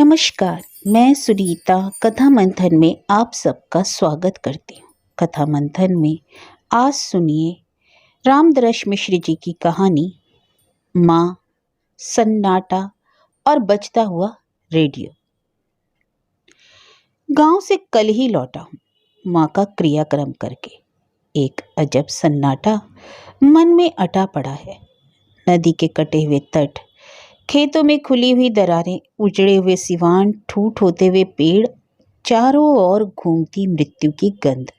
नमस्कार। मैं सुनीता कथा मंथन में आप सबका स्वागत करती हूँ। कथा मंथन में आज सुनिए रामदरश मिश्र जी की कहानी माँ, सन्नाटा और बजता हुआ रेडियो। गांव से कल ही लौटा हूँ, माँ का क्रियाक्रम करके। एक अजब सन्नाटा मन में अटा पड़ा है। नदी के कटे हुए तट, खेतों में खुली हुई दरारें, उजड़े हुए सिवान, ठूठ होते हुए पेड़, चारों ओर घूमती मृत्यु की गंध।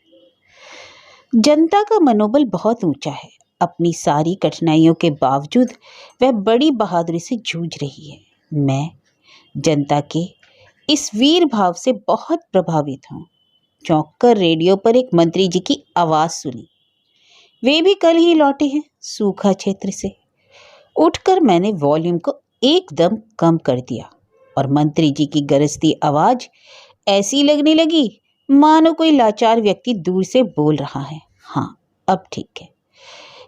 जनता का मनोबल बहुत ऊंचा है। अपनी सारी कठिनाइयों के बावजूद वह बड़ी बहादुरी से जूझ रही है। मैं जनता के इस वीर भाव से बहुत प्रभावित हूँ। चौंक कर रेडियो पर एक मंत्री जी की आवाज सुनी। वे भी कल ही लौटे हैं सूखा क्षेत्र से। उठकर मैंने वॉल्यूम को एकदम कम कर दिया और मंत्री जी की गरजती आवाज ऐसी लगने लगी मानो कोई लाचार व्यक्ति दूर से बोल रहा है। हाँ, अब ठीक है।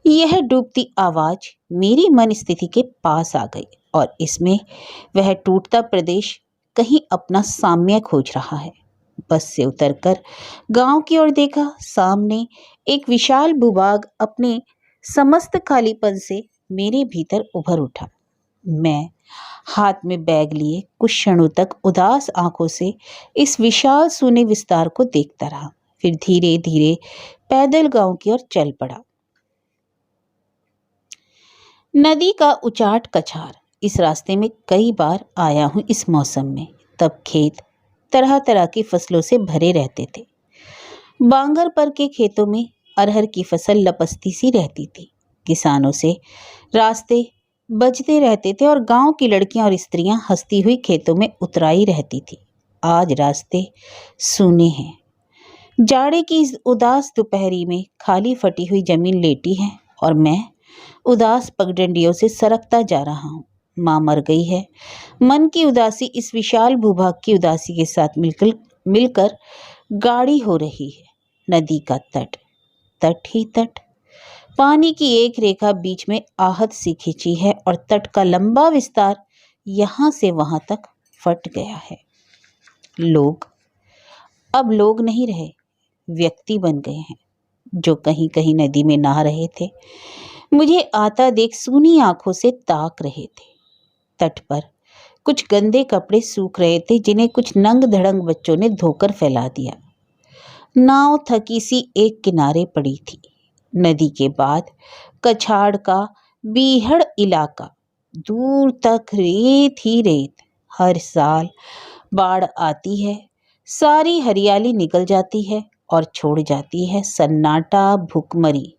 यह डूबती आवाज मेरी मन स्थिति के पास आ गई और इसमें वह टूटता प्रदेश कहीं अपना साम्य खोज रहा है। बस से उतरकर गांव की ओर देखा। सामने एक विशाल भूभाग अपने समस्त खालीपन से मेरे भीतर उभर उठा। मैं हाथ में बैग लिए कुछ क्षणों तक उदास आंखों से इस विशाल सूने विस्तार को देखता रहा। फिर धीरे धीरे पैदल गांव की ओर चल पड़ा। नदी का उचाट कछार, इस रास्ते में कई बार आया हूं इस मौसम में। तब खेत तरह तरह की फसलों से भरे रहते थे। बांगर पर के खेतों में अरहर की फसल लपसती सी रहती थी। किसानों से रास्ते बजते रहते थे और गांव की लड़कियां और स्त्रियां हंसती हुई खेतों में उतराई रहती थी। आज रास्ते सूने हैं। जाड़े की इस उदास दोपहरी में खाली फटी हुई जमीन लेटी है और मैं उदास पगडंडियों से सरकता जा रहा हूँ। माँ मर गई है। मन की उदासी इस विशाल भूभाग की उदासी के साथ मिलकर गाढ़ी हो रही है। नदी का तट, तट ही तट, पानी की एक रेखा बीच में आहत सी खिंची है और तट का लंबा विस्तार यहां से वहां तक फट गया है। लोग अब लोग नहीं रहे, व्यक्ति बन गए हैं जो कहीं कहीं नदी में नहा रहे थे। मुझे आता देख सूनी आंखों से ताक रहे थे। तट पर कुछ गंदे कपड़े सूख रहे थे जिन्हें कुछ नंग धड़ंग बच्चों ने धोकर फैला दिया। नाव थकी सी एक किनारे पड़ी थी। नदी के बाद कछाड़ का बीहड़ इलाका, दूर तक रेत ही रेत। हर साल बाढ़ आती है, सारी हरियाली निकल जाती है और छोड़ जाती है सन्नाटा, भूखमरी।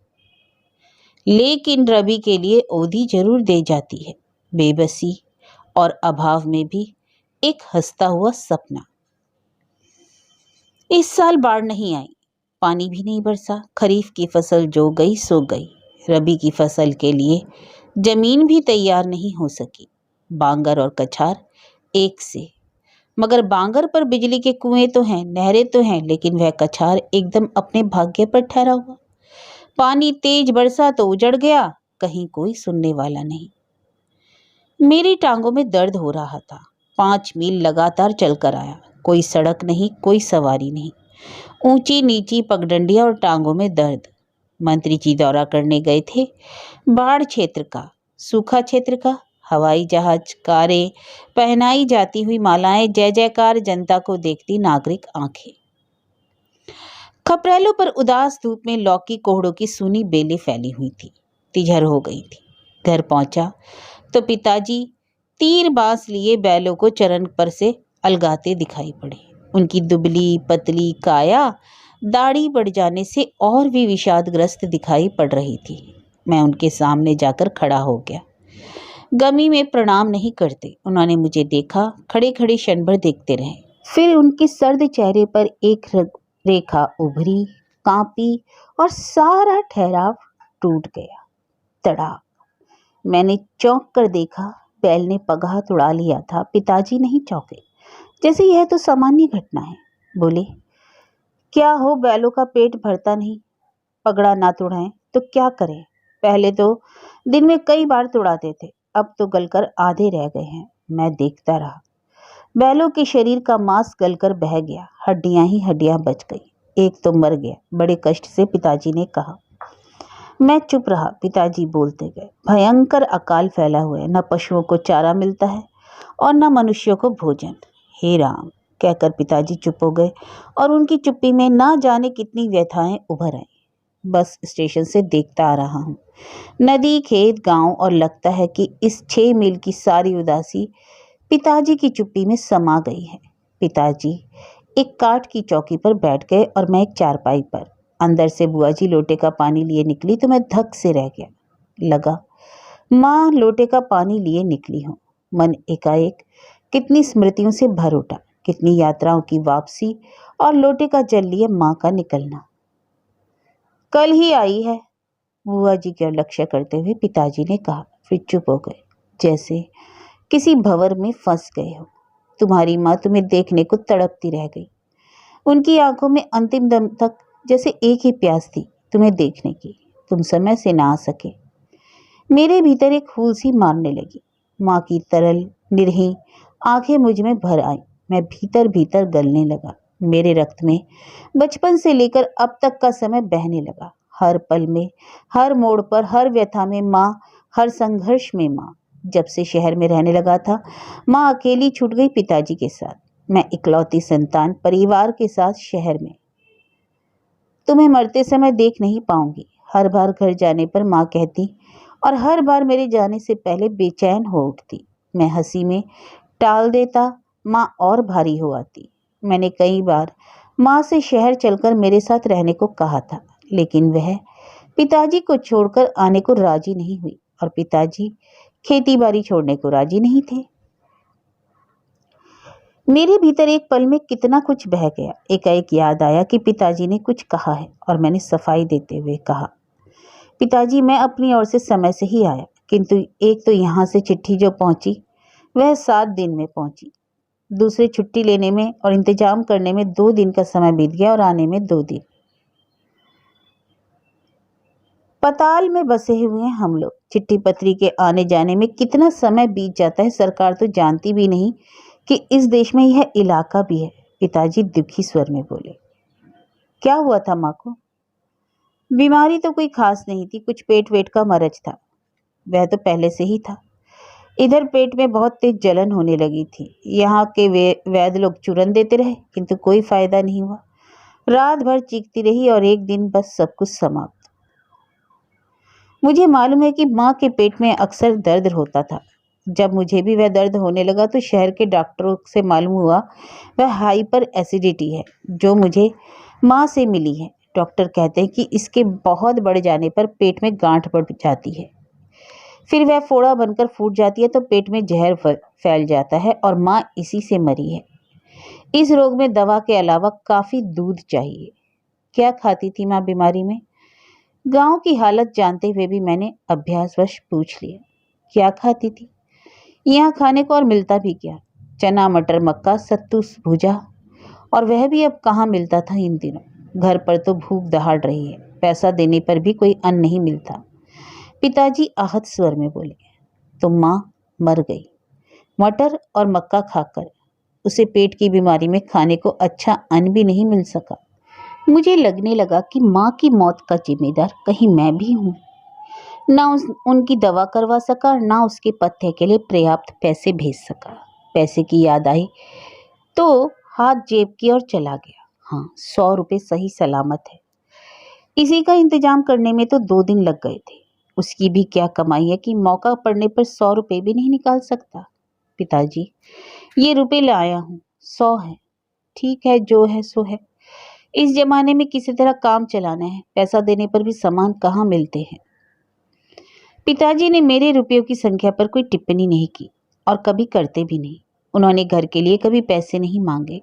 लेकिन रवि के लिए ओधी जरूर दे जाती है, बेबसी और अभाव में भी एक हंसता हुआ सपना। इस साल बाढ़ नहीं आई, पानी भी नहीं बरसा। खरीफ की फसल जो गई सो गई। रबी की फसल के लिए जमीन भी तैयार नहीं हो सकी। बांगर और कछार एक से, मगर बांगर पर बिजली के कुएं तो हैं, नहरें तो हैं, लेकिन वह कछार एकदम अपने भाग्य पर ठहरा हुआ। पानी तेज बरसा तो उजड़ गया, कहीं कोई सुनने वाला नहीं। मेरी टांगों में दर्द हो रहा था। 5 मील लगातार चलकर आया। कोई सड़क नहीं, कोई सवारी नहीं, ऊंची नीची पगडंडियां और टांगों में दर्द। मंत्री जी दौरा करने गए थे। बाढ़ क्षेत्र का, सूखा क्षेत्र का। हवाई जहाज, कारें, पहनाई जाती हुई मालाएं, जय जयकार, जनता को देखती नागरिक आंखें। खपरेलों पर उदास धूप में लौकी कोहड़ों की सूनी बेलें फैली हुई थी। तिझर हो गई थी। घर पहुंचा तो पिताजी तीर बांस लिए बैलों को चरण पर से अलगाते दिखाई पड़े। उनकी दुबली पतली काया दाढ़ी बढ़ जाने से और भी विषादग्रस्त दिखाई पड़ रही थी। मैं उनके सामने जाकर खड़ा हो गया। गमी में प्रणाम नहीं करते। उन्होंने मुझे देखा, खड़े खड़े क्षण भर देखते रहे। फिर उनके सर्द चेहरे पर एक रेखा उभरी, कांपी और सारा ठहराव टूट गया। तड़ाक! मैंने चौंक कर देखा। बैल ने पगहा तुड़ा लिया था। पिताजी नहीं चौंके, जैसे यह तो सामान्य घटना है। बोले, क्या हो, बैलों का पेट भरता नहीं? पगड़ा ना तुड़ाएं तो क्या करें? पहले तो दिन में कई बार तुड़ाते थे, अब तो गलकर आधे रह गए हैं। मैं देखता रहा। बैलों के शरीर का मांस गलकर बह गया, हड्डियां ही हड्डियां बच गई। एक तो मर गया, बड़े कष्ट से पिताजी ने कहा। मैं चुप रहा। पिताजी बोलते गए। भयंकर अकाल फैला हुआ है, न पशुओं को चारा मिलता है और न मनुष्यों को भोजन। हे राम, कहकर पिताजी चुप हो गए और उनकी चुप्पी में ना जाने कितनी व्यथाएं उभर आई। बस स्टेशन से देखता आ रहा हूँ, नदी, खेत, गांव, और लगता है कि इस 6 मील की सारी उदासी पिताजी की चुप्पी में समा गई है। पिताजी एक काठ की चौकी पर बैठ गए और मैं एक चारपाई पर। अंदर से बुआ जी लोटे का पानी लिए निकली तो मैं धक से रह गया। लगा माँ लोटे का पानी लिए निकली हूँ। मन एकाएक कितनी स्मृतियों से भर उठा, कितनी यात्राओं की वापसी और लोटे का जल लिए माँ का निकलना। कल ही आई है, बुआ जी का लक्ष्य करते हुए पिताजी ने कहा, फिर चुप हो गए, जैसे किसी भंवर में फंस गए हो। तुम्हारी माँ तुम्हें देखने को तड़पती रह गई। उनकी आंखों में अंतिम दम तक जैसे एक ही प्यास थी, तुम्हें देखने की। तुम समय से ना आ सके। मेरे भीतर एक फूल सी मारने लगी। माँ की तरल निरही आंखें मुझ में भर आई। मैं भीतर भीतर गलने लगा। मेरे रक्त में बचपन से लेकर अब तक का समय बहने लगा। हर पल में, हर मोड़ पर, हर व्यथा में माँ, हर संघर्ष में माँ। जब से शहर में रहने लगा था, माँ अकेली छूट गई पिताजी के साथ। मैं इकलौती संतान परिवार के साथ शहर में। तुम्हें मरते समय देख नहीं पाऊंगी, हर बार घर जाने पर माँ कहती, और हर बार मेरे जाने से पहले बेचैन हो उठती। मैं हंसी में टाल देता, माँ और भारी हो आती। मैंने कई बार माँ से शहर चलकर मेरे साथ रहने को कहा था, लेकिन वह पिताजी को छोड़कर आने को राजी नहीं हुई और पिताजी खेती बाड़ी छोड़ने को राजी नहीं थे। मेरे भीतर एक पल में कितना कुछ बह गया। एकाएक याद आया कि पिताजी ने कुछ कहा है और मैंने सफाई देते हुए कहा, पिताजी मैं अपनी ओर से समय से ही आया, किंतु एक तो यहाँ से चिट्ठी जो पहुंची वह 7 दिन में पहुंची। दूसरे छुट्टी लेने में और इंतजाम करने में 2 दिन का समय बीत गया और आने में 2 दिन। पताल में बसे हुए हैं हम लोग। चिट्ठी पत्री के आने जाने में कितना समय बीत जाता है, सरकार तो जानती भी नहीं कि इस देश में यह इलाका भी है। पिताजी दुखी स्वर में बोले। क्या हुआ था माँ को? बीमारी तो कोई खास नहीं थी, कुछ पेट वेट का मरज था। वह तो पहले से ही था। इधर पेट में बहुत तेज जलन होने लगी थी। यहाँ के वैद्य लोग चूरन देते रहे, किंतु कोई फायदा नहीं हुआ। रात भर चीखती रही और एक दिन बस सब कुछ समाप्त। मुझे मालूम है कि माँ के पेट में अक्सर दर्द होता था। जब मुझे भी वह दर्द होने लगा तो शहर के डॉक्टरों से मालूम हुआ वह हाइपर एसिडिटी है, जो मुझे माँ से मिली है। डॉक्टर कहते हैं कि इसके बहुत बढ़ जाने पर पेट में गांठ बढ़ जाती है, फिर वह फोड़ा बनकर फूट जाती है तो पेट में जहर फैल जाता है और माँ इसी से मरी है। इस रोग में दवा के अलावा काफी दूध चाहिए। क्या खाती थी माँ बीमारी में? गांव की हालत जानते हुए भी मैंने अभ्यासवश पूछ लिया, क्या खाती थी? यहाँ खाने को और मिलता भी क्या? चना, मटर, मक्का, सत्तू, भुजा, और वह भी अब कहाँ मिलता था इन दिनों। घर पर तो भूख दहाड़ रही है, पैसा देने पर भी कोई अन्न नहीं मिलता। पिताजी आहत स्वर में बोले, तो माँ मर गई मटर और मक्का खाकर। उसे पेट की बीमारी में खाने को अच्छा अन्न भी नहीं मिल सका। मुझे लगने लगा कि माँ की मौत का जिम्मेदार कहीं मैं भी हूँ। ना उनकी दवा करवा सका, ना उसके पथ्य के लिए पर्याप्त पैसे भेज सका। पैसे की याद आई तो हाथ जेब की ओर चला गया। हाँ, 100 रुपये सही सलामत है। इसी का इंतजाम करने में तो 2 दिन लग गए थे। उसकी भी क्या कमाई है कि मौका पड़ने पर 100 रुपये भी नहीं निकाल सकता। पिताजी, ये रुपये लाया हूँ, 100 है। ठीक है, जो है सो है। इस जमाने में किसी तरह काम चलाना है, पैसा देने पर भी सामान कहाँ मिलते हैं। पिताजी ने मेरे रुपयों की संख्या पर कोई टिप्पणी नहीं की और कभी करते भी नहीं। उन्होंने घर के लिए कभी पैसे नहीं मांगे,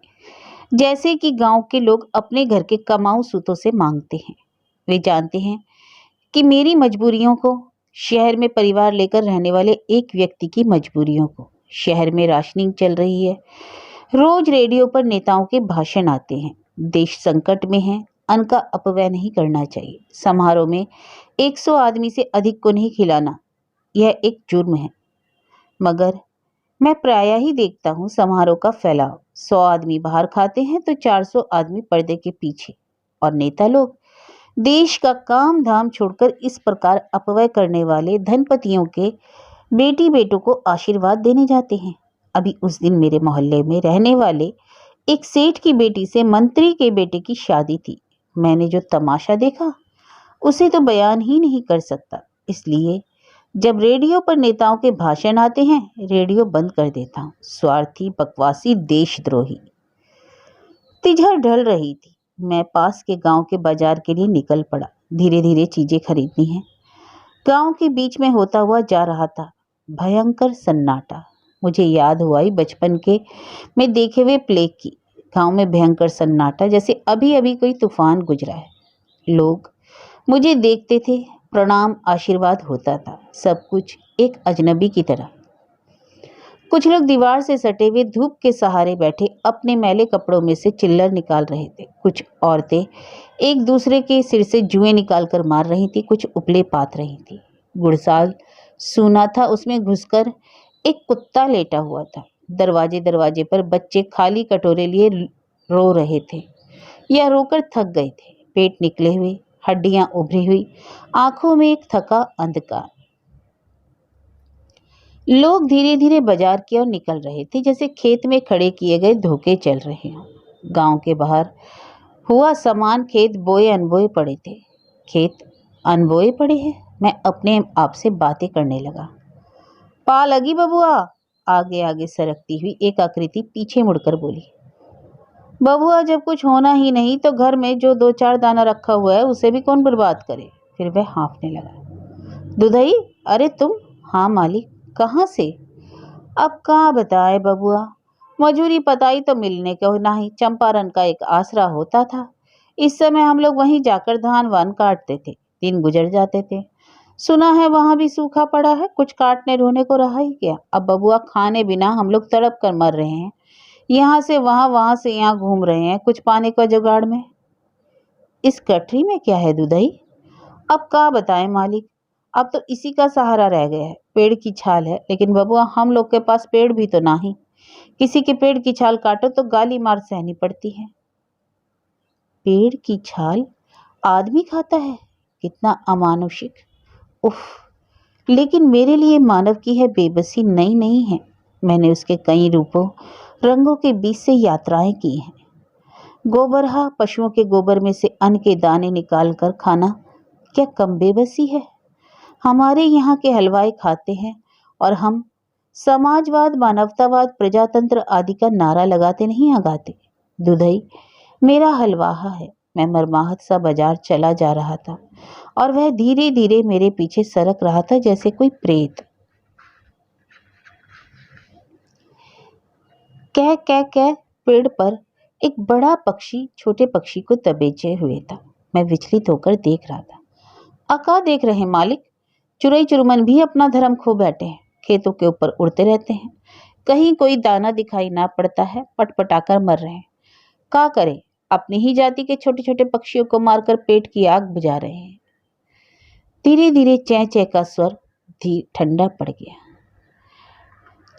जैसे कि गांव के लोग अपने घर के कमाऊ सूतों से मांगते हैं। वे जानते हैं कि मेरी मजबूरियों को, शहर में परिवार लेकर रहने वाले एक व्यक्ति की मजबूरियों को। शहर में राशनिंग चल रही है, रोज रेडियो पर नेताओं के भाषण आते हैं। देश संकट में है, अन्न का अपव्यय नहीं करना चाहिए। समारोह में 100 आदमी से अधिक को नहीं खिलाना, यह एक जुर्म है। मगर मैं प्रायः ही देखता हूँ समारोह का फैलाव। 100 आदमी बाहर खाते हैं तो 400 आदमी पर्दे के पीछे। और नेता लोग देश का काम धाम छोड़कर इस प्रकार अपव्यय करने वाले धनपतियों के बेटी बेटों को आशीर्वाद देने जाते हैं। अभी उस दिन मेरे मोहल्ले में रहने वाले एक सेठ की बेटी से मंत्री के बेटे की शादी थी। मैंने जो तमाशा देखा उसे तो बयान ही नहीं कर सकता। इसलिए जब रेडियो पर नेताओं के भाषण आते हैं, रेडियो बंद कर देता हूँ। स्वार्थी, बकवासी, देशद्रोही। तिजहर ढल रही थी। मैं पास के गांव के बाजार के लिए निकल पड़ा। धीरे धीरे चीजें खरीदनी है। गांव के बीच में होता हुआ जा रहा था भयंकर सन्नाटा। मुझे याद हुआ ही बचपन के में देखे हुए प्लेग की। गांव में भयंकर सन्नाटा, जैसे अभी अभी कोई तूफान गुजरा है। लोग मुझे देखते थे, प्रणाम आशीर्वाद होता था, सब कुछ एक अजनबी की तरह। कुछ लोग दीवार से सटे हुए धूप के सहारे बैठे अपने मैले कपड़ों में से चिल्लर निकाल रहे थे। कुछ औरतें एक दूसरे के सिर से जुएं निकाल कर मार रही थी, कुछ उपले पात रही थी। गुड़साल सूना था, उसमें घुसकर एक कुत्ता लेटा हुआ था। दरवाजे दरवाजे पर बच्चे खाली कटोरे लिए रो रहे थे या रोकर थक गए थे। पेट निकले हुए, हड्डियां उभरी हुई, आंखों में एक थका अंधकार। लोग धीरे धीरे बाजार की ओर निकल रहे थे, जैसे खेत में खड़े किए गए धोखे चल रहे हों। गांव के बाहर हुआ सामान खेत बोए अनबोए पड़े थे। खेत अनबोए पड़े हैं। मैं अपने आप से बातें करने लगा। पा लगी बबुआ? आगे आगे सरकती हुई एक आकृति पीछे मुड़कर बोली। बबुआ, जब कुछ होना ही नहीं तो घर में जो 2-4 दाना रखा हुआ है उसे भी कौन बर्बाद करे? फिर वह हाँफने लगा। दुधई, अरे तुम? हाँ मालिक। कहाँ से? अब कहाँ बताए बबुआ, मजूरी पताई तो मिलने को नहीं। चंपारण का एक आसरा होता था। इस समय हम लोग वहीं जाकर धान वान काटते थे, दिन गुजर जाते थे। सुना है वहां भी सूखा पड़ा है, कुछ काटने ढोने को रहा ही क्या। अब बबुआ, खाने बिना हम लोग तड़प कर मर रहे हैं। यहाँ से वहां, वहां से यहाँ घूम रहे हैं कुछ पाने का जुगाड़ में। इस गठरी में क्या है दुधई? अब क्या बताएं मालिक, अब तो इसी का सहारा रह गया है। पेड़ की छाल है, लेकिन बबुआ हम लोग के पास पेड़ भी तो नहीं। किसी के पेड़ की छाल काटो तो गाली मार सहनी पड़ती है। पेड़ की छाल आदमी खाता है? कितना अमानुषिक। उफ। लेकिन मेरे लिए मानव की है बेबसी नई नहीं है। मैंने उसके कई रूपों रंगों के बीच से यात्राएं की हैं। गोबरहा, पशुओं के गोबर में से अन्न के दाने निकाल कर खाना क्या कम बेबसी है? हमारे यहाँ के हलवाई खाते हैं और हम समाजवाद, मानवतावाद, प्रजातंत्र आदि का नारा लगाते नहीं आगाते। दुधई मेरा हलवाहा है। मैं मरमाहत सा बाजार चला जा रहा था और वह धीरे धीरे मेरे पीछे सरक रहा था जैसे कोई प्रेत। कह कह कह पेड़ पर एक बड़ा पक्षी छोटे पक्षी को दबेचे हुए था। मैं विचलित होकर देख रहा था। अका देख रहे मालिक, चुरई चुरमन भी अपना धर्म खो बैठे हैं, खेतों के ऊपर उड़ते रहते हैं। कहीं कोई दाना दिखाई ना पड़ता है, पटपटाकर मर रहे हैं। क्या करें, अपनी ही जाति के छोटे छोटे पक्षियों को मारकर पेट की आग बुझा रहे हैं। धीरे धीरे चै चै का स्वर ठंडा पड़ गया।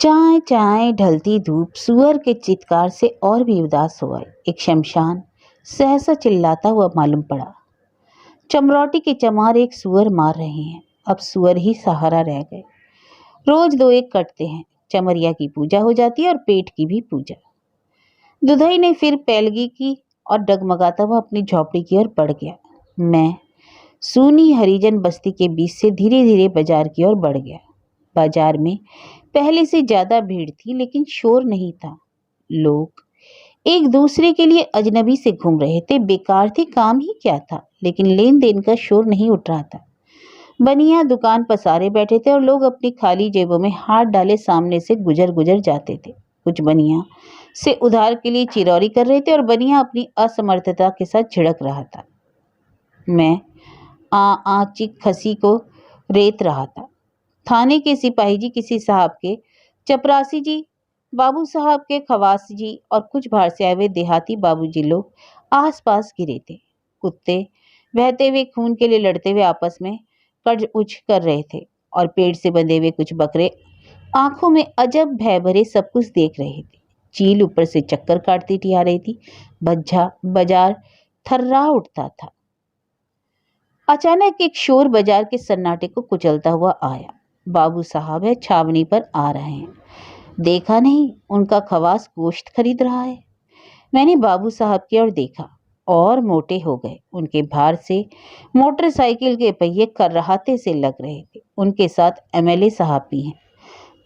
चाय चाय ढलती धूप सुअर के चित्कार से और भी उदास हुआ। एक शमशान सहसा चिल्लाता हुआ मालूम पड़ा। चमरौटी के चमार एक सुअर मार रहे हैं। अब सुअर ही सहारा रह गए। रोज 2-1 कटते हैं। चमरिया की पूजा हो जाती है और पेट की भी पूजा। दुधई ने फिर पैलगी की और डगमगाता हुआ अपनी झोपड़ी की ओर बढ़ गया। मैं सूनी हरिजन बस्ती के बीच से धीरे धीरे बाजार की ओर बढ़ गया। बाजार में पहले से ज्यादा भीड़ थी, लेकिन शोर नहीं था। लोग एक दूसरे के लिए अजनबी से घूम रहे थे। बेकार थे, काम ही क्या था, लेकिन लेन देन का शोर नहीं उठ रहा था। बनिया दुकान पसारे बैठे थे और लोग अपनी खाली जेबों में हाथ डाले सामने से गुजर गुजर जाते थे। कुछ बनिया से उधार के लिए चिरौरी कर रहे थे और बनिया अपनी असमर्थता के साथ झिड़क रहा था। मैं चिक खसी को रेत रहा था। थाने के सिपाही जी किसी साहब के, चपरासी जी बाबू साहब के खवास जी और कुछ बाहर से आए हुए देहाती बाबूजी लोग आसपास गिरे थे। कुत्ते बहते हुए खून के लिए लड़ते हुए आपस में कर्ज उच्च कर रहे थे और पेड़ से बंधे हुए कुछ बकरे आंखों में अजब भय भरे सब कुछ देख रहे थे। चील ऊपर से चक्कर काटती टिया रही थी। बज्झा बाजार थर्रा उठता था। अचानक एक शोर बाजार के सन्नाटे को कुचलता हुआ आया। बाबू साहब है छावनी पर आ रहे हैं। देखा नहीं, उनका खवास गोश्त खरीद रहा है। मैंने बाबू साहब की ओर देखा और मोटे हो गए। उनके भार से मोटरसाइकिल के पहिए कर्राहते से लग रहे थे। उनके साथ एमएलए साहब भी हैं।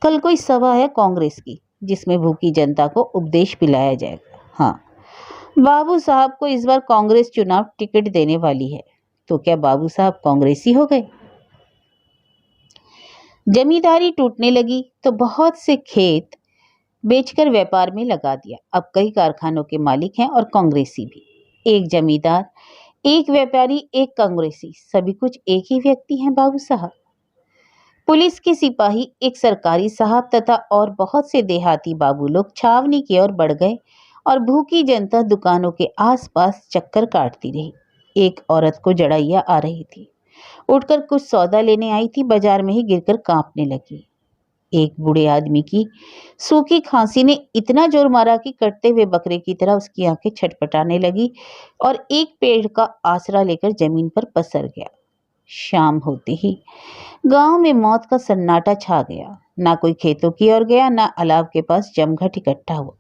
कल कोई सभा है कांग्रेस की, जिसमें भूखी जनता को उपदेश पिलाया जाएगा। हाँ, बाबू साहब को इस बार कांग्रेस चुनाव टिकट देने वाली है। तो क्या बाबू साहब कांग्रेसी हो गए? जमींदारी टूटने लगी तो बहुत से खेत बेचकर व्यापार में लगा दिया। अब कई कारखानों के मालिक हैं और कांग्रेसी भी। एक जमींदार, एक व्यापारी, एक कांग्रेसी, सभी कुछ एक ही व्यक्ति हैं बाबू साहब। पुलिस के सिपाही, एक सरकारी साहब तथा और बहुत से देहाती बाबू लोग छावनी की ओर बढ़ गए और भूखी जनता दुकानों के आसपास चक्कर काटती रही। एक औरत को जड़ैया आ रही थी। उठकर कुछ सौदा लेने आई थी, बाजार में ही गिरकर कांपने लगी। एक बूढ़े आदमी की सूखी खांसी ने इतना जोर मारा कि कटते हुए बकरे की तरह उसकी आंखें छटपटाने लगी और एक पेड़ का आसरा लेकर जमीन पर पसर गया। शाम होते ही गांव में मौत का सन्नाटा छा गया। ना कोई खेतों की ओर गया, ना अलाव के पास जमघट इकट्ठा हुआ।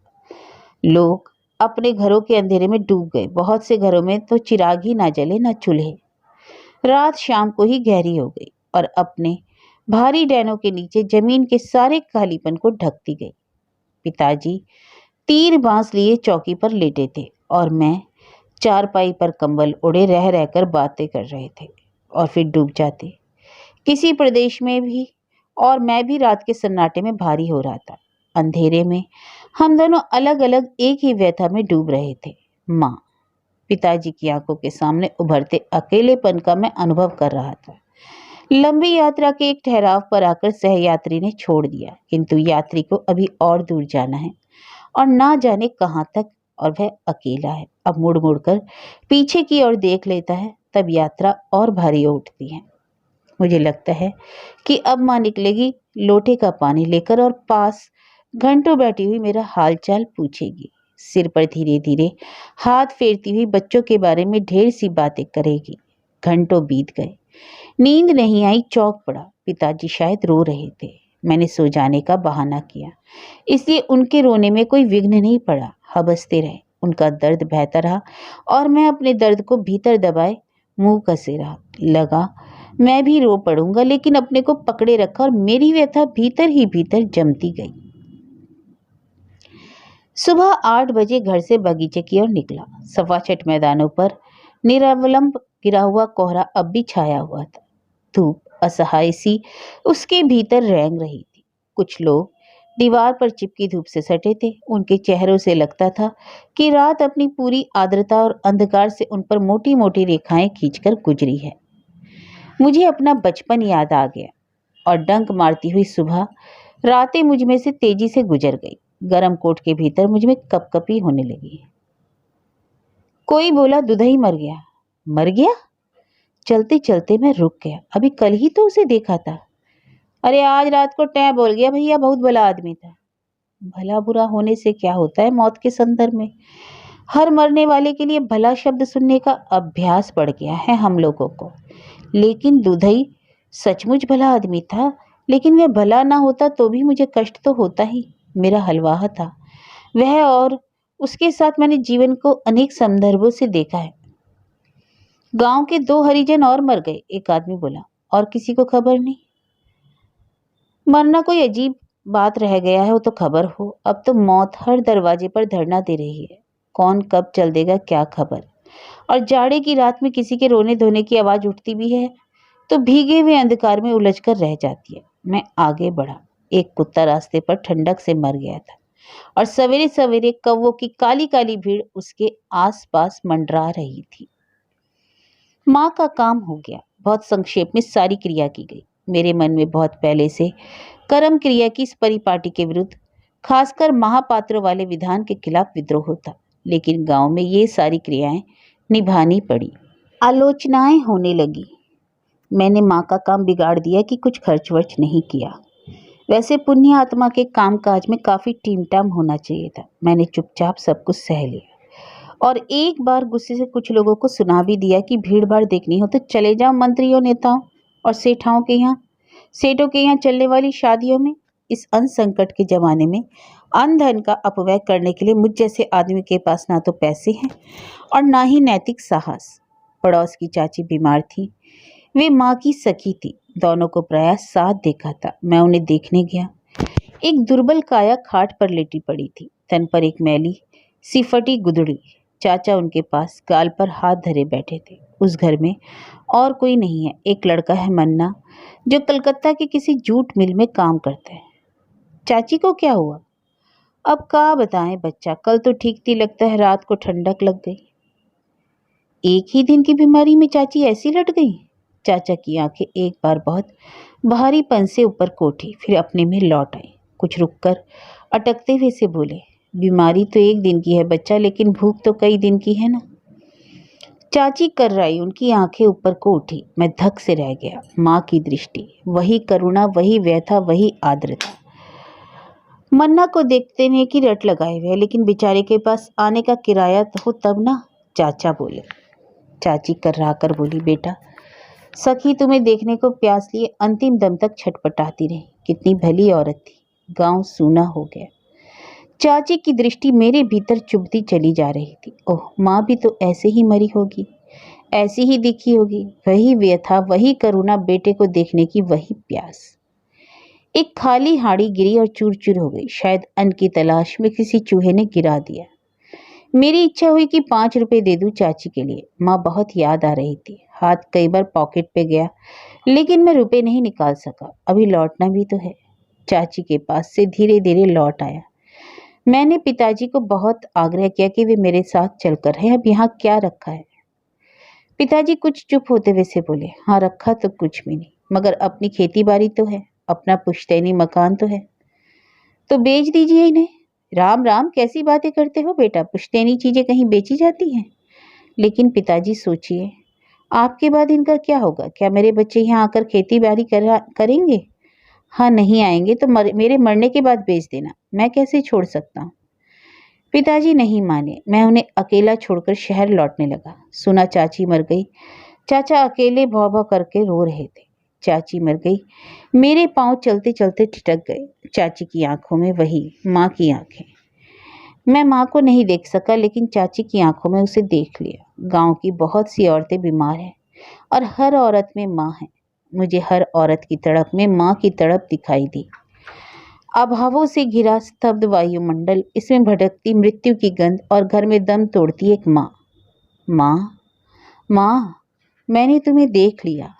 लोग अपने घरों के अंधेरे में डूब गए। बहुत से घरों में तो चिराग ही ना जले, ना चूल्हे। रात शाम को ही गहरी हो गई और अपने भारी डैनों के नीचे जमीन के सारे कालीपन को ढकती गई। पिताजी तीर बांस लिए चौकी पर लेटे थे और मैं चारपाई पर कंबल ओढ़े रह रहकर बातें कर रहे थे और फिर डूब जाते किसी प्रदेश में भी। और मैं भी रात के सन्नाटे में भारी हो रहा था। अंधेरे में हम दोनों अलग अलग एक ही व्यथा में डूब रहे थे। माँ, पिताजी की आंखों के सामने उभरते अकेलेपन का मैं अनुभव कर रहा था। लंबी यात्रा के एक ठहराव पर आकर सहयात्री ने छोड़ दिया, किंतु यात्री को अभी और दूर जाना है और ना जाने कहाँ तक, और वह अकेला है। अब मुड़ मुड़ कर पीछे की ओर देख लेता है, तब यात्रा और भारी हो उठती है। मुझे लगता है कि अब माँ निकलेगी लोटे का पानी लेकर और पास घंटों बैठी हुई मेरा हालचाल पूछेगी। सिर पर धीरे धीरे हाथ फेरती हुई बच्चों के बारे में ढेर सी बातें करेगी। घंटों बीत गए, नींद नहीं आई, चौंक पड़ा। पिताजी शायद रो रहे थे। मैंने सो जाने का बहाना किया, इसलिए उनके रोने में कोई विघ्न नहीं पड़ा। हबसते रहे, उनका दर्द बहता रहा और मैं अपने दर्द को भीतर दबाए मुंह कसे रहा। लगा मैं भी रो पड़ूंगा, लेकिन अपने को पकड़े रखा और मेरी व्यथा भीतर ही भीतर जमती गई। सुबह 8 बजे घर से बगीचे की ओर निकला। सफाचट मैदानों पर निरवलंब गिरा हुआ कोहरा अब भी छाया हुआ था। धूप असहाय सी उसके भीतर रेंग रही थी। कुछ लोग दीवार पर चिपकी धूप से सटे थे। उनके चेहरों से लगता था कि रात अपनी पूरी आर्द्रता और अंधकार से उन पर मोटी मोटी रेखाएं खींचकर गुजरी है। मुझे अपना बचपन याद आ गया और डंक मारती हुई सुबह रातें मुझ में से तेजी से गुजर गई। गरम कोट के भीतर मुझ में कपकपी होने लगी। कोई बोला दुधई मर गया। मर गया? चलते चलते मैं रुक गया। अभी कल ही तो उसे देखा था। अरे आज रात को टै बोल गया भैया, बहुत भला आदमी था। भला बुरा होने से क्या होता है मौत के संदर्भ में? हर मरने वाले के लिए भला शब्द सुनने का अभ्यास पड़ गया है हम लोगों को। लेकिन दुधई सचमुच भला आदमी था, लेकिन वह भला ना होता तो भी मुझे कष्ट तो होता ही। मेरा हलवाहा था वह, और उसके साथ मैंने जीवन को अनेक संदर्भों से देखा है। गांव के 2 हरिजन और मर गए, एक आदमी बोला। और किसी को खबर नहीं? मरना कोई अजीब बात रह गया है, वो तो खबर हो। अब तो मौत हर दरवाजे पर धरना दे रही है। कौन कब चल देगा क्या खबर। और जाड़े की रात में किसी के रोने धोने की आवाज उठती भी है तो भीगे हुए अंधकार में उलझ कर रह जाती है। मैं आगे बढ़ा। एक कुत्ता रास्ते पर ठंडक से मर गया था और सवेरे सवेरे कौवों की काली काली भीड़ उसके आसपास मंडरा रही थी। माँ का काम हो गया। बहुत संक्षेप में सारी क्रिया की गई। मेरे मन में बहुत पहले से कर्म क्रिया की इस परिपाटी के विरुद्ध, खासकर महापात्रों वाले विधान के खिलाफ विद्रोह था, लेकिन गांव में ये सारी क्रियाएं निभानी पड़ी। आलोचनाएं होने लगी। मैंने माँ का काम बिगाड़ दिया कि कुछ खर्च वर्च नहीं किया। वैसे पुण्य आत्मा के कामकाज में काफी टीमटाम होना चाहिए था। मैंने चुपचाप सब कुछ सह लिया और एक बार गुस्से से कुछ लोगों को सुना भी दिया कि भीड़ भाड़ देखनी हो तो चले जाओ मंत्रियों, नेताओं और सेठों के यहाँ चलने वाली शादियों में। इस अन्न संकट के जमाने में अन्न धन का अपव्यय करने के लिए मुझ जैसे आदमी के पास ना तो पैसे हैं और ना ही नैतिक साहस। पड़ोस की चाची बीमार थी, वे माँ की सखी थी, दोनों को प्रायः साथ देखा था। मैं उन्हें देखने गया। एक दुर्बल काया खाट पर लेटी पड़ी थी, तन पर एक मैली सी फटी गुदड़ी। चाचा उनके पास गाल पर हाथ धरे बैठे थे। उस घर में और कोई नहीं है। एक लड़का है मन्ना, जो कलकत्ता के किसी जूट मिल में काम करता है। चाची को क्या हुआ? अब क्या बताएं बच्चा, कल तो ठीक थी, लगता है रात को ठंडक लग गई। एक ही दिन की बीमारी में चाची ऐसी लट गई? चाचा की आंखें एक बार बहुत भारीपन से ऊपर को उठी, फिर अपने में लौट आई। कुछ रुककर अटकते हुए से बोले, बीमारी तो एक दिन की है बच्चा, लेकिन भूख तो कई दिन की है ना। चाची कर्राई, उनकी आंखें ऊपर को उठी। मैं धक से रह गया। माँ की दृष्टि, वही करुणा, वही व्यथा, वही आर्द्रता। मन्ना को देखते ने की रट लगाए हुए, लेकिन बेचारे के पास आने का किराया तो हो तब ना। चाचा बोले। चाची कर्रा कर बोली, बेटा सखी तुम्हें देखने को प्यास लिए अंतिम दम तक छटपटाती रही। कितनी भली औरत थी। गांव सूना हो गया। चाची की दृष्टि मेरे भीतर चुभती चली जा रही थी। ओह, माँ भी तो ऐसे ही मरी होगी, ऐसी ही दिखी होगी। वही व्यथा, वही करुणा, बेटे को देखने की वही प्यास। एक खाली हाड़ी गिरी और चूर चूर हो गई। शायद अन्न की तलाश में किसी चूहे ने गिरा दिया। मेरी इच्छा हुई कि 5 रुपए दे दूं चाची के लिए। माँ बहुत याद आ रही थी। हाथ कई बार पॉकेट पे गया, लेकिन मैं रुपए नहीं निकाल सका। अभी लौटना भी तो है। चाची के पास से धीरे धीरे लौट आया। मैंने पिताजी को बहुत आग्रह किया कि वे मेरे साथ चलकर रहें। अब यहाँ क्या रखा है? पिताजी कुछ चुप होते हुए से बोले, हाँ रखा तो कुछ भी नहीं, मगर अपनी खेती बाड़ी तो है, अपना पुश्तैनी मकान तो है, तो बेच दीजिए इन्हें। राम राम, कैसी बातें करते हो बेटा, पुश्तैनी चीजें कहीं बेची जाती हैं? लेकिन पिताजी सोचिए, आपके बाद इनका क्या होगा? क्या मेरे बच्चे यहाँ आकर खेती बाड़ी करेंगे? हाँ, नहीं आएंगे तो मेरे मरने के बाद बेच देना। मैं कैसे छोड़ सकता हूँ? पिताजी नहीं माने। मैं उन्हें अकेला छोड़कर शहर लौटने लगा। सुना चाची मर गई। चाचा अकेले भौ भौ करके रो रहे थे। चाची मर गई। मेरे पांव चलते चलते ठिठक गए। चाची की आंखों में वही माँ की आंखें। मैं माँ को नहीं देख सका, लेकिन चाची की आंखों में उसे देख लिया। गांव की बहुत सी औरतें बीमार हैं और हर औरत में माँ है। मुझे हर औरत की तड़प में माँ की तड़प दिखाई दी। अभावों से घिरा स्तब्ध वायुमंडल, इसमें भटकती मृत्यु की गंध और घर में दम तोड़ती एक माँ। माँ, माँ, मैंने तुम्हें देख लिया।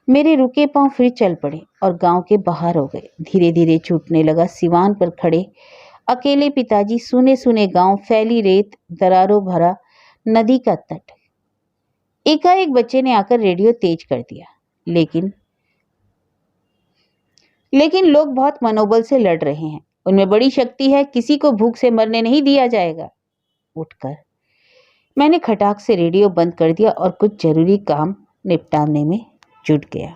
मेरे रुके पांव फिर चल पड़े और गांव के बाहर हो गए। धीरे धीरे छूटने लगा सिवान पर खड़े अकेले पिताजी, सुने सुने गांव, फैली रेत, दरारों भरा नदी का तट। एकाएक बच्चे ने आकर रेडियो तेज कर दिया। लेकिन लोग बहुत मनोबल से लड़ रहे हैं, उनमें बड़ी शक्ति है, किसी को भूख से मरने नहीं दिया जाएगा। उठकर मैंने खटाक से रेडियो बंद कर दिया और कुछ जरूरी काम निपटाने में जुट गया।